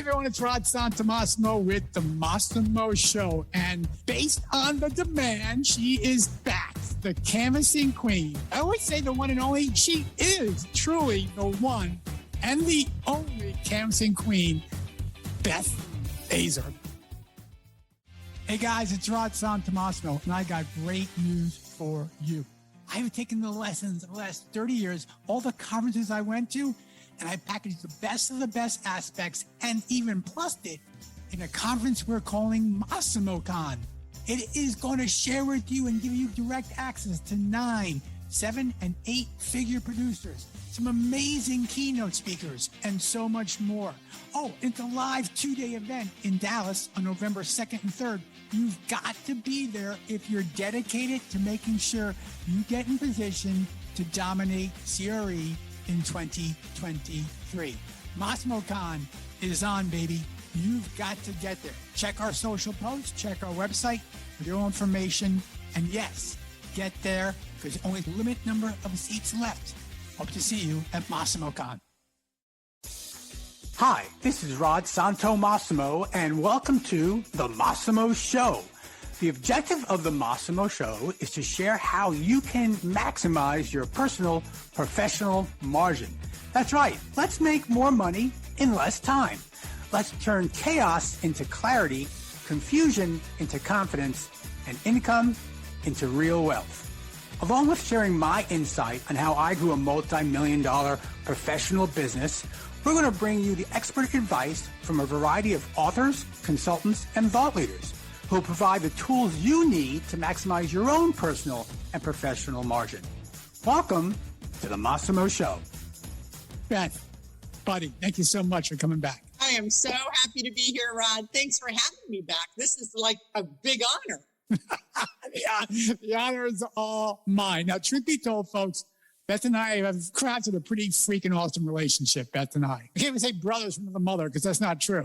everyone, it's Rod Santomassimo with the Massimo Show. And based on the demand, she is back, the canvassing queen. I always say the one and only. She is truly the one and the only canvassing queen, Beth Azor. Hey guys, it's Rod Santomassimo, and I got great news for you. I have taken the lessons of the last 30 years, all the conferences I went to, and I packaged the best of the best aspects and even plussed it in a conference we're calling Massimo Con. It is going to share with you and give you direct access to 9, 7, and 8-figure producers, some amazing keynote speakers, and so much more. Oh, it's a live 2-day event in Dallas on November 2nd and 3rd. You've got to be there if you're dedicated to making sure you get in position to dominate CRE in 2023. Massimo Con is on, baby. You've got to get there. Check our social posts, check our website for your information. And yes, get there because there's only a limited number of seats left. Hope to see you at Massimo Con. Hi, this is Rod Santomassimo, and welcome to the Massimo Show. The objective of the Massimo Show is to share how you can maximize your personal, professional margin. That's right. Let's make more money in less time. Let's turn chaos into clarity, confusion into confidence, and income into real wealth. Along with sharing my insight on how I grew a multi-million-dollar professional business, we're going to bring you the expert advice from a variety of authors, consultants, and thought leaders who will provide the tools you need to maximize your own personal and professional margin. Welcome to the Massimo Show. Beth, buddy, thank you so much for coming back. I am so happy to be here, Rod. Thanks for having me back. This is like a big honor. The honor is all mine. Now, truth be told, folks, Beth and I have crafted a pretty freaking awesome relationship, Beth and I. I can't even say brothers from the mother because that's not true.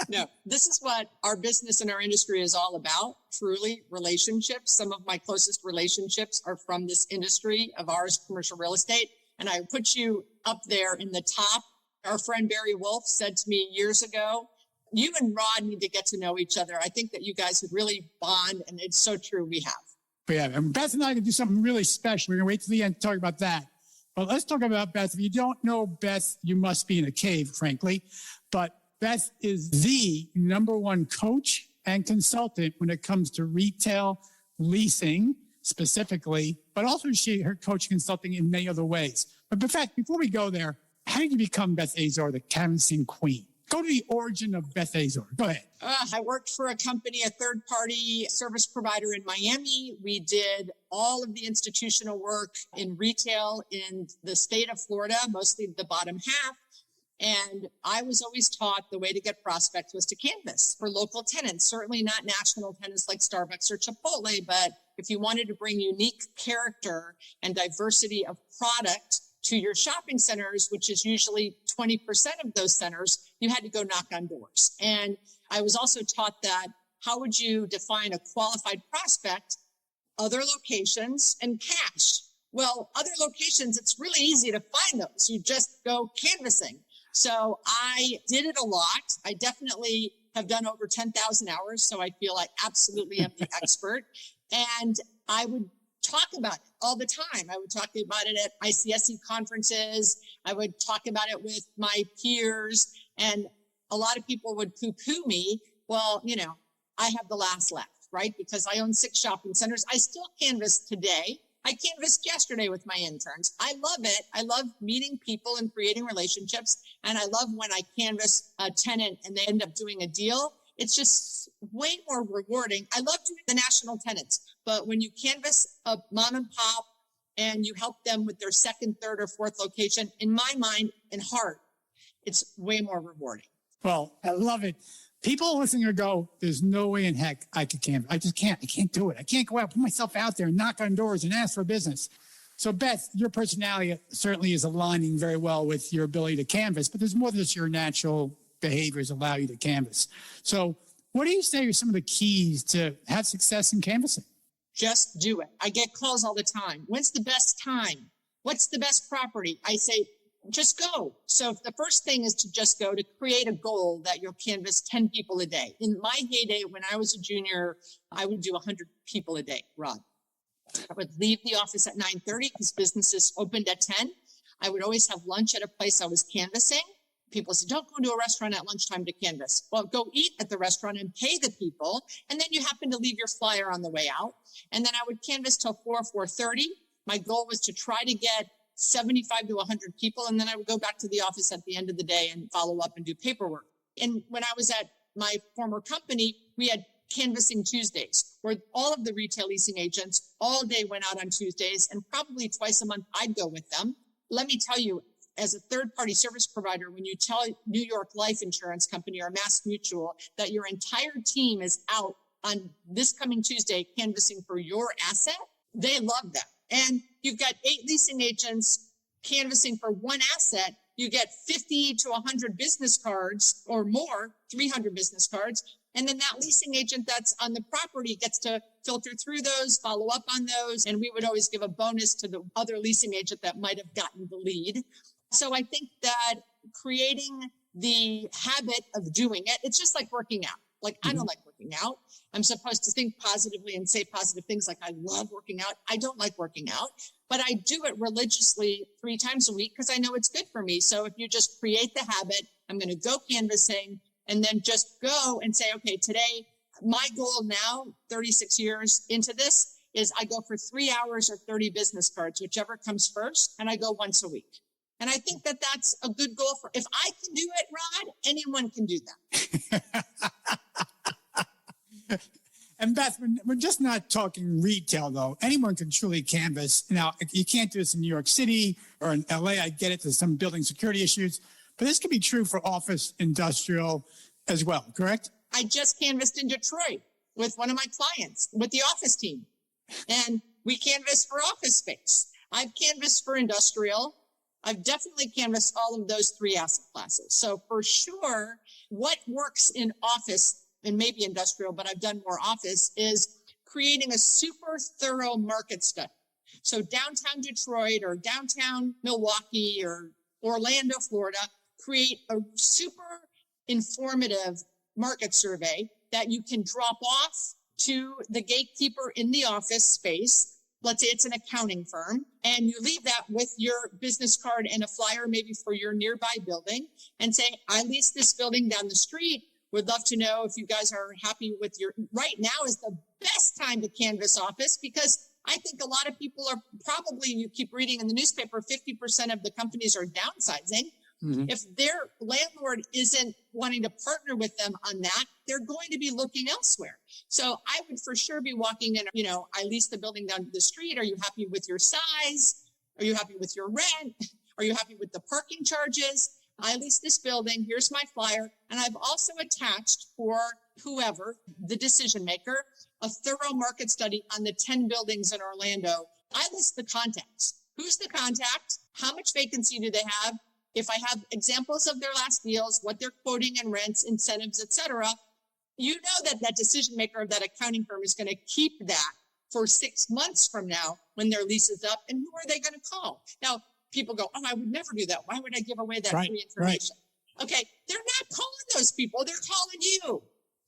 No, this is what our business and our industry is all about, truly, relationships. Some of my closest relationships are from this industry of ours, commercial real estate. And I put you up there in the top. Our friend Barry Wolf said to me years ago, you and Rod need to get to know each other. I think that you guys would really bond, and it's so true we have. Yeah, and Beth and I can do something really special. We're going to wait till the end to talk about that. But let's talk about Beth. If you don't know Beth, you must be in a cave, frankly. But Beth is the #1 coach and consultant when it comes to retail leasing specifically, but also her coach consulting in many other ways. But in fact, before we go there, how did you become Beth Azor, the canvassing queen? Go to the origin of Beth Azor. Go ahead. I worked for a company, a third-party service provider in Miami. We did all of the institutional work in retail in the state of Florida, mostly the bottom half. And I was always taught the way to get prospects was to canvas for local tenants, certainly not national tenants like Starbucks or Chipotle, but if you wanted to bring unique character and diversity of product to your shopping centers, which is usually 20% of those centers, you had to go knock on doors. And I was also taught that how would you define a qualified prospect? Other locations and cash. Well, other locations, it's really easy to find those. You just go canvassing. So I did it a lot. I definitely have done over 10,000 hours. So I feel I absolutely am the expert. And I would talk about it all the time. I would talk about it at ICSC conferences. I would talk about it with my peers. And a lot of people would poo-poo me. Well, you know, I have the last laugh, right? Because I own 6 shopping centers. I still canvass today. I canvassed yesterday with my interns. I love it. I love meeting people and creating relationships. And I love when I canvass a tenant and they end up doing a deal. It's just way more rewarding. I love doing the national tenants, but when you canvass a mom and pop and you help them with their second, third, or fourth location, in my mind and heart, it's way more rewarding. Well, I love it. People listening to go, there's no way in heck I could canvas. I just can't. I can't do it. I can't go out, put myself out there and knock on doors and ask for business. So Beth, your personality certainly is aligning very well with your ability to canvas, but there's more than just your natural behaviors allow you to canvas. So what do you say are some of the keys to have success in canvassing? Just do it. I get calls all the time. When's the best time? What's the best property? I say, just go. So the first thing is to just go, to create a goal that you'll canvas 10 people a day. In my heyday, when I was a junior, I would do 100 people a day, Rod. I would leave the office at 9:30 because businesses opened at 10. I would always have lunch at a place I was canvassing. People said, don't go to a restaurant at lunchtime to canvas. Well, go eat at the restaurant and pay the people. And then you happen to leave your flyer on the way out. And then I would canvas till 4:30. My goal was to try to get 75 to 100 people. And then I would go back to the office at the end of the day and follow up and do paperwork. And when I was at my former company, we had canvassing Tuesdays, where all of the retail leasing agents all day went out on Tuesdays, and probably twice a month I'd go with them. Let me tell you, as a third-party service provider, when you tell New York Life Insurance Company or Mass Mutual that your entire team is out on this coming Tuesday canvassing for your asset, they love that. And you've got 8 leasing agents canvassing for one asset. You get 50 to 100 business cards or more, 300 business cards. And then that leasing agent that's on the property gets to filter through those, follow up on those. And we would always give a bonus to the other leasing agent that might have gotten the lead. So I think that creating the habit of doing it, it's just like working out. Like, I don't like working out. I'm supposed to think positively and say positive things like I love working out. I don't like working out, but I do it religiously 3 times a week because I know it's good for me. So if you just create the habit, I'm going to go canvassing and then just go and say, okay, today, my goal now, 36 years into this, is I go for 3 hours or 30 business cards, whichever comes first, and I go once a week. And I think that that's a good goal for, if I can do it, Rod, anyone can do that. And Beth, we're just not talking retail, though. Anyone can truly canvas. Now, you can't do this in New York City or in LA. I get it. There's some building security issues. But this could be true for office industrial as well, correct? I just canvassed in Detroit with one of my clients, with the office team. And we canvassed for office space. I've canvassed for industrial. I've definitely canvassed all of those 3 asset classes. So for sure, what works in office and maybe industrial, but I've done more office, is creating a super thorough market study. So downtown Detroit or downtown Milwaukee or Orlando, Florida, create a super informative market survey that you can drop off to the gatekeeper in the office space. Let's say it's an accounting firm, and you leave that with your business card and a flyer maybe for your nearby building and say, I lease this building down the street. Would love to know if you guys are happy with your, right now is the best time to canvass office, because I think a lot of people are probably, you keep reading in the newspaper, 50% of the companies are downsizing. Mm-hmm. If their landlord isn't wanting to partner with them on that, they're going to be looking elsewhere. So I would for sure be walking in, I lease the building down the street. Are you happy with your size? Are you happy with your rent? Are you happy with the parking charges? I lease this building. Here's my flyer. And I've also attached for whoever, the decision maker, a thorough market study on the 10 buildings in Orlando. I list the contacts. Who's the contact? How much vacancy do they have? If I have examples of their last deals, what they're quoting in rents, incentives, etc., you know that decision maker of that accounting firm is going to keep that for 6 months from now when their lease is up. And who are they going to call? Now, people go, oh, I would never do that. Why would I give away that free information? Right. Okay, they're not calling those people. They're calling you.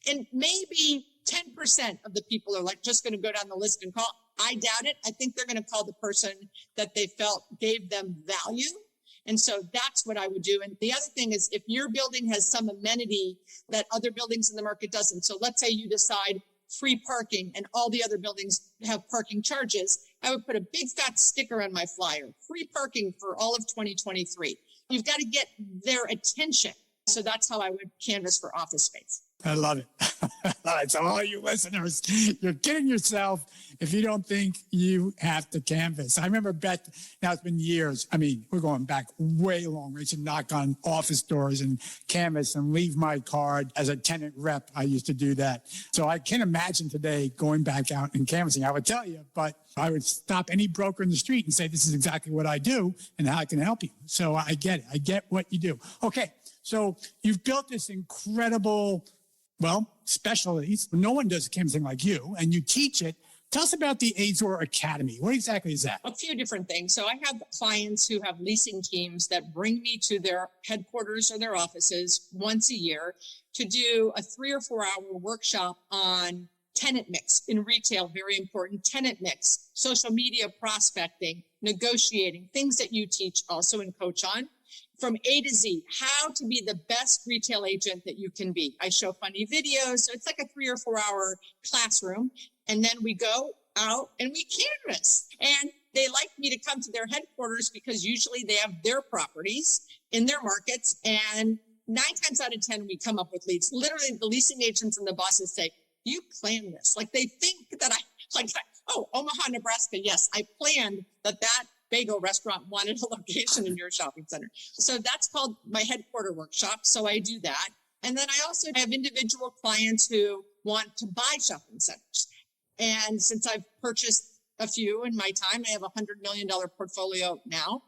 And maybe 10% of the people are like just going to go down the list and call. I doubt it. I think they're going to call the person that they felt gave them value. And so that's what I would do. And the other thing is, if your building has some amenity that other buildings in the market doesn't. So let's say you decide free parking and all the other buildings have parking charges. I would put a big fat sticker on my flyer, free parking for all of 2023. You've got to get their attention. So that's how I would canvass for office space. I love it. All right, so all you listeners, you're kidding yourself if you don't think you have to canvass. I remember Beth, now it's been years. I mean, we're going back way long. I used to knock on office doors and canvass and leave my card as a tenant rep. I used to do that. So I can imagine today going back out and canvassing. I would tell you, but I would stop any broker in the street and say, this is exactly what I do and how I can help you. So I get it. I get what you do. Okay, so you've built this incredible, specialties. No one does canvassing like you, and you teach it Tell us about the Azor Academy. What exactly is that? A few different things. So I have clients who have leasing teams that bring me to their headquarters or their offices once a year to do a 3 or 4 hour workshop on tenant mix in retail, very important tenant mix, social media prospecting, negotiating, things that you teach also and coach on. From A to Z, how to be the best retail agent that you can be. I show funny videos. So it's like a 3 or 4 hour classroom. And then we go out and we canvas. And they like me to come to their headquarters because usually they have their properties in their markets. And 9 times out of 10, we come up with leads. Literally, the leasing agents and the bosses say, you planned this. Like they think that Omaha, Nebraska. Yes, I planned that bagel restaurant wanted a location in your shopping center. So that's called my headquarter workshop. So I do that. And then I also have individual clients who want to buy shopping centers. And since I've purchased a few in my time, I have a $100 million portfolio now.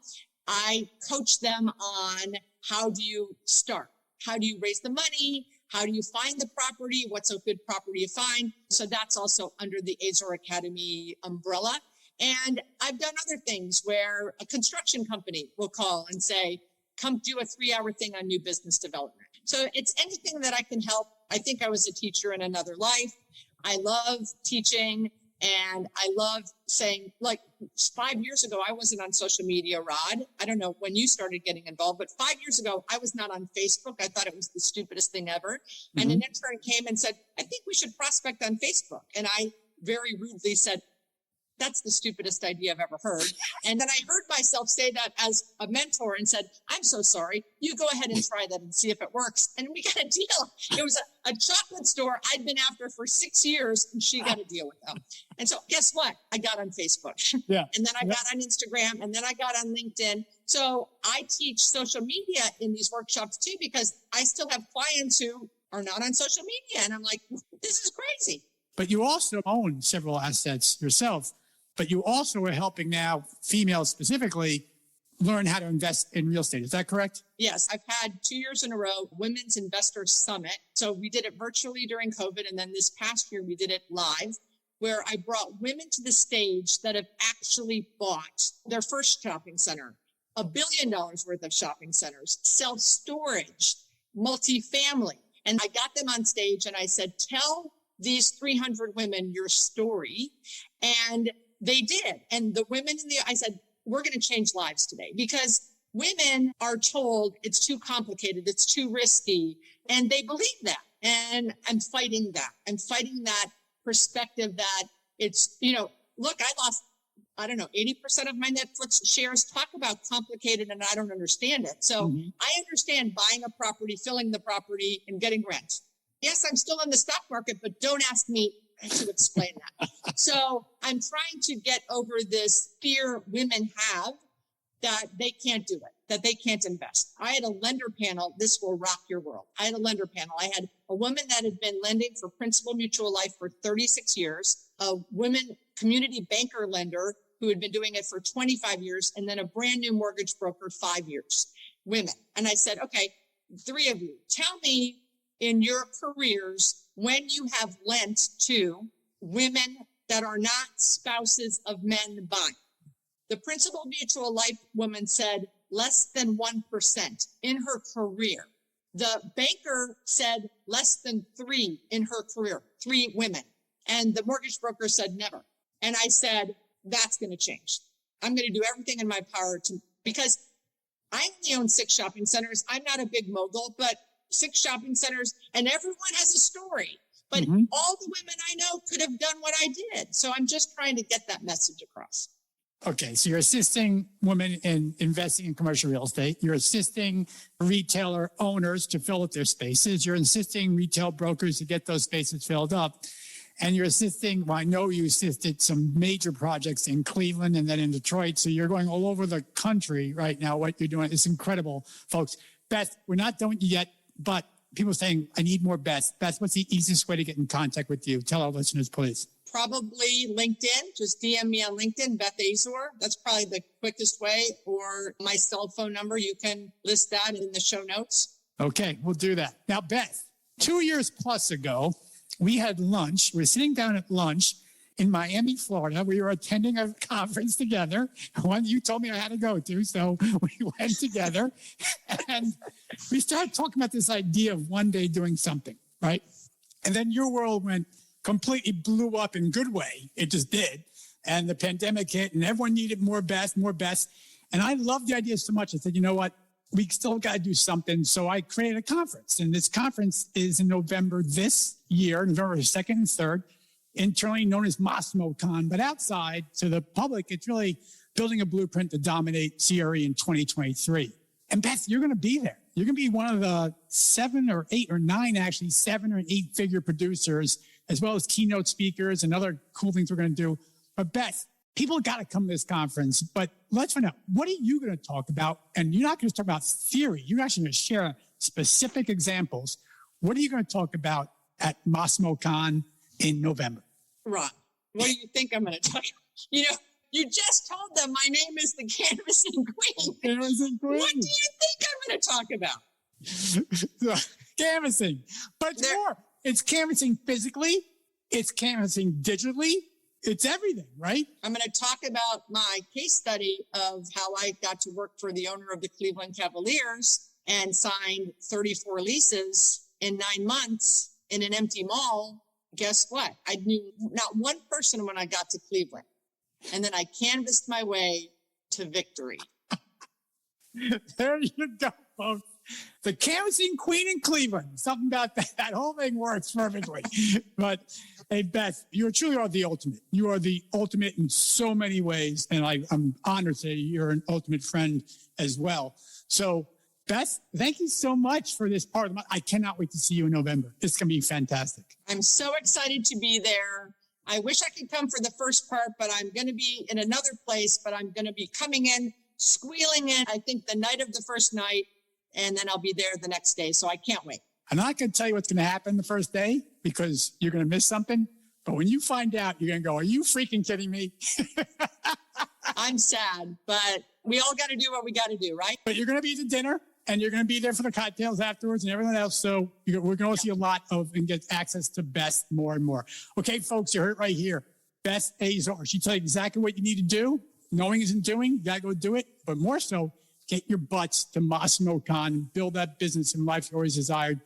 I coach them on how do you start? How do you raise the money? How do you find the property? What's a good property to find? So that's also under the Azor Academy umbrella. And I've done other things where a construction company will call and say, come do a 3-hour thing on new business development. So it's anything that I can help. I think I was a teacher in another life. I love teaching and I love saying, like 5 years ago, I wasn't on social media, Rod. I don't know when you started getting involved, but 5 years ago, I was not on Facebook. I thought it was the stupidest thing ever. Mm-hmm. And an intern came and said, I think we should prospect on Facebook. And I very rudely said, that's the stupidest idea I've ever heard. And then I heard myself say that as a mentor and said, I'm so sorry. You go ahead and try that and see if it works. And we got a deal. It was a chocolate store I'd been after for 6 years, and she got a deal with them. And so guess what? I got on Facebook. Yeah. And then I got on Instagram, and then I got on LinkedIn. So I teach social media in these workshops too, because I still have clients who are not on social media. And I'm like, this is crazy. But you also own several assets yourself. But you also are helping now females specifically learn how to invest in real estate. Is that correct? Yes. I've had 2 years in a row, Women's Investor Summit. So we did it virtually during COVID. And then this past year, we did it live, where I brought women to the stage that have actually bought their first shopping center, $1 billion worth of shopping centers, self-storage, multifamily. And I got them on stage and I said, tell these 300 women your story. And they did. And the women I said, we're going to change lives today because women are told it's too complicated. It's too risky. And they believe that. And I'm fighting that. I'm fighting that perspective that it's, look, I lost, 80% of my Netflix shares. Talk about complicated and I don't understand it. So I understand buying a property, filling the property and getting rent. Yes, I'm still in the stock market, but don't ask me to explain that. So I'm trying to get over this fear women have that they can't do it, that they can't invest. I had a lender panel. This will rock your world. I had a lender panel. I had a woman that had been lending for Principal Mutual Life for 36 years, a women community banker lender who had been doing it for 25 years, and then a brand new mortgage broker, 5 years, women. And I said, okay, 3 of you, tell me in your careers when you have lent to women that are not spouses of men buying. The Principal Mutual Life woman said less than 1% in her career. The banker said less than 3 in her career, 3 women. And the mortgage broker said never. And I said, that's going to change. I'm going to do everything in my power because I only own 6 shopping centers. I'm not a big mogul, but 6 shopping centers, and everyone has a story. But all the women I know could have done what I did. So I'm just trying to get that message across. Okay, so you're assisting women in investing in commercial real estate. You're assisting retailer owners to fill up their spaces. You're assisting retail brokers to get those spaces filled up. And you're assisting, I know you assisted some major projects in Cleveland and then in Detroit. So you're going all over the country right now. What you're doing is incredible, folks. Beth, we're not done yet, but people are saying, I need more Beth. Beth, what's the easiest way to get in contact with you? Tell our listeners, please. Probably LinkedIn. Just DM me on LinkedIn, Beth Azor. That's probably the quickest way. Or my cell phone number. You can list that in the show notes. Okay, we'll do that. Now, Beth, 2 years plus ago, we had lunch. We were sitting down at lunch in Miami, Florida. We were attending a conference together, one you told me I had to go to. So we went together and we started talking about this idea of one day doing something, right? And then your world completely blew up in a good way. It just did. And the pandemic hit and everyone needed more Beth. And I loved the idea so much. I said, you know what? We still got to do something. So I created a conference. And this conference is in November this year, November 2nd and 3rd, internally known as Massimo Con. But outside to the public, it's really building a blueprint to dominate CRE in 2023. And Beth, you're going to be there. You're going to be one of the 7 or 8 or 9, actually, 7 or 8 figure producers, as well as keynote speakers and other cool things we're going to do. But Beth, people got to come to this conference, but let's find out, what are you going to talk about? And you're not going to talk about theory. You're actually going to share specific examples. What are you going to talk about at Massimo Con in November? Ron, what do you think I'm going to talk about? You just told them my name is the Canvassing Queen. Canvassing Queen. What do you think I'm going to talk about? Canvassing. But it's more. It's canvassing physically. It's canvassing digitally. It's everything, right? I'm going to talk about my case study of how I got to work for the owner of the Cleveland Cavaliers and signed 34 leases in 9 months in an empty mall. Guess what? I knew not one person when I got to Cleveland. And then I canvassed my way to victory. There you go, folks. The canvassing queen in Cleveland. Something about that. That whole thing works perfectly. But hey, Beth, you truly are the ultimate. You are the ultimate in so many ways. And I'm honored to say you're an ultimate friend as well. So, Beth, thank you so much for this part of the month. I cannot wait to see you in November. It's going to be fantastic. I'm so excited to be there. I wish I could come for the first part, but I'm going to be in another place, but I'm going to be coming in, squealing in, I think the night of the first night, and then I'll be there the next day. So I can't wait. I'm not going to tell you what's going to happen the first day because you're going to miss something. But when you find out, you're going to go, are you freaking kidding me? I'm sad, but we all got to do what we got to do, right? But you're going to be at the dinner and you're going to be there for the cocktails afterwards and everything else. So we're going to see a lot of and get access to Beth more and more. Okay, folks, you heard it right here. Beth Azor. She tell you exactly what you need to do. Knowing isn't doing. You got to go do it. But more so, get your butts to Massimo Con, build that business and life you always desired,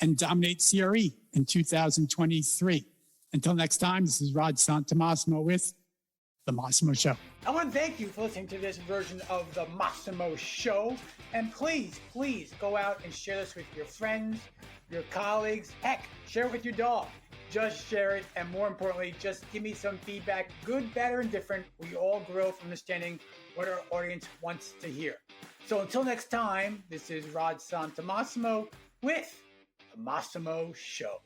and dominate CRE in 2023. Until next time, this is Rod Santamassimo with The Massimo Show. I want to thank you for listening to this version of The Massimo Show. And please, please go out and share this with your friends, your colleagues. Heck, share it with your dog. Just share it. And more importantly, just give me some feedback, good, bad, or indifferent. We all grow from understanding what our audience wants to hear. So until next time, this is Rod Santamassimo with The Massimo Show.